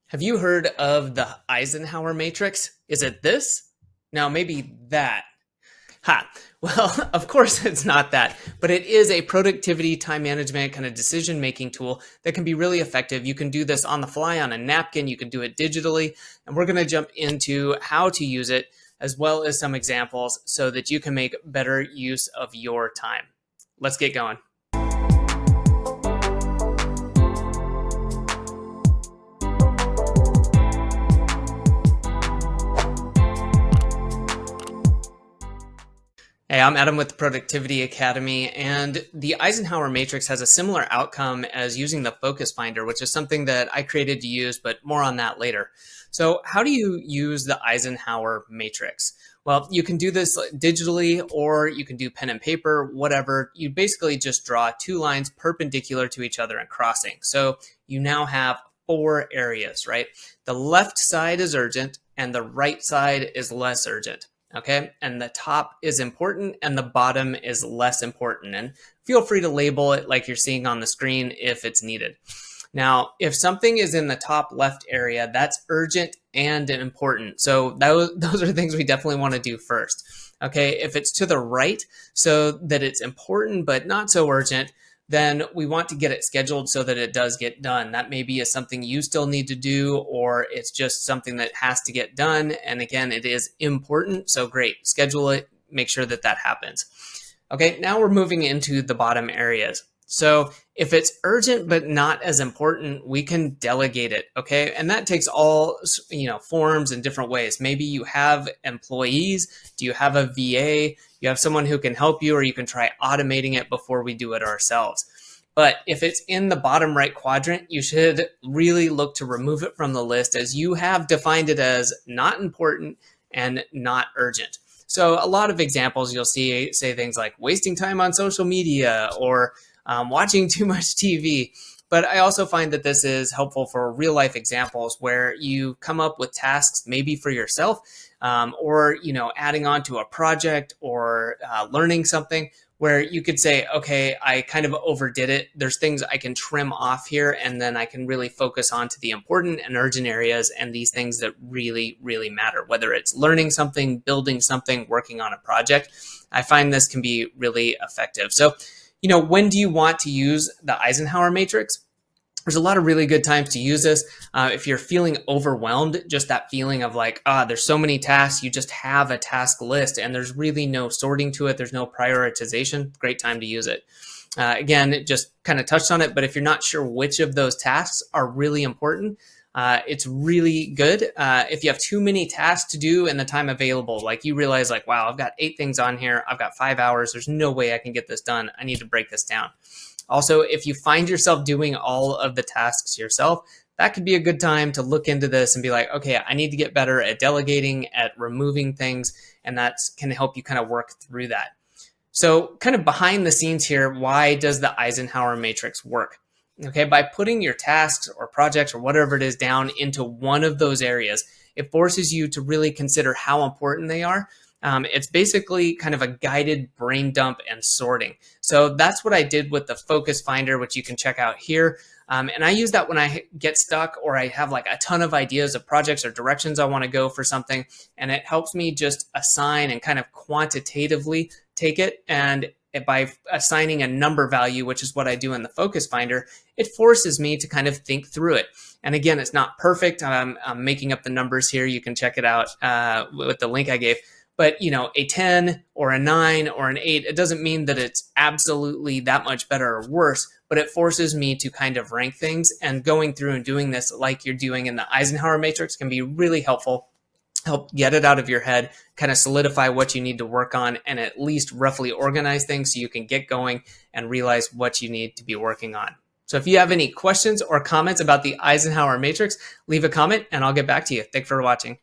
Have you heard of the Eisenhower Matrix? Is it this? Now, maybe that. Ha. Well, of course it's not that, but it is a productivity, time management, kind of decision-making tool that can be really effective. You can do this on the fly on a napkin. You can do it digitally, and we're going to jump into how to use it as well as some examples so that you can make better use of your time. Let's get going. Hey, I'm Adam with the Productivity Academy, and the Eisenhower Matrix has a similar outcome as using the Focus Finder, which is something that I created to use, but more on that later. So how do you use the Eisenhower Matrix? Well, you can do this digitally, or you can do pen and paper, whatever. You basically just draw two lines perpendicular to each other and crossing. So you now have four areas, right? The left side is urgent, and the right side is less urgent. Okay, and the top is important and the bottom is less important. And feel free to label it like you're seeing on the screen if it's needed. Now, if something is in the top left area, that's urgent and important. So those are things we definitely want to do first. Okay, if it's to the right, so that it's important but not so urgent, then we want to get it scheduled so that it does get done. That may be something you still need to do, or it's just something that has to get done. And again, it is important. So great, schedule it, make sure that that happens. Okay, now we're moving into the bottom areas. So if it's urgent but not as important, we can delegate it, okay? And that takes all, forms in different ways. Maybe you have employees. Do you have a VA? You have someone who can help you, or you can try automating it before we do it ourselves. But if it's in the bottom right quadrant, you should really look to remove it from the list, as you have defined it as not important and not urgent. So a lot of examples you'll see say things like wasting time on social media or watching too much TV. But I also find that this is helpful for real life examples where you come up with tasks maybe for yourself, or adding on to a project or learning something where you could say, okay, I kind of overdid it. There's things I can trim off here, and then I can really focus on to the important and urgent areas and these things that really, really matter, whether it's learning something, building something, working on a project. I find this can be really effective. So, when do you want to use the Eisenhower Matrix? There's a lot of really good times to use this. If you're feeling overwhelmed, just that feeling of like, there's so many tasks, you just have a task list and there's really no sorting to it. There's no prioritization. Great time to use it. Again, it just kind of touched on it, but if you're not sure which of those tasks are really important, it's really good. If you have too many tasks to do in the time available, like you realize like, wow, I've got 8 things on here. I've got 5 hours. There's no way I can get this done. I need to break this down. Also, if you find yourself doing all of the tasks yourself, that could be a good time to look into this and be like, okay, I need to get better at delegating, at removing things, and that can help you kind of work through that. So kind of behind the scenes here, why does the Eisenhower Matrix work? Okay, by putting your tasks or projects or whatever it is down into one of those areas, it forces you to really consider how important they are. It's basically kind of a guided brain dump and sorting. So that's what I did with the Focus Finder, which you can check out here. And I use that when I get stuck or I have like a ton of ideas of projects or directions I want to go for something. And it helps me just assign and kind of quantitatively take it. And by assigning a number value, which is what I do in the Focus Finder, it forces me to kind of think through it. And again, it's not perfect. I'm making up the numbers here. You can check it out with the link I gave. But, a 10 or a 9 or an 8, it doesn't mean that it's absolutely that much better or worse, but it forces me to kind of rank things. And going through and doing this like you're doing in the Eisenhower Matrix can be really helpful. Help get it out of your head, kind of solidify what you need to work on, and at least roughly organize things so you can get going and realize what you need to be working on. So if you have any questions or comments about the Eisenhower Matrix, leave a comment and I'll get back to you. Thanks for watching.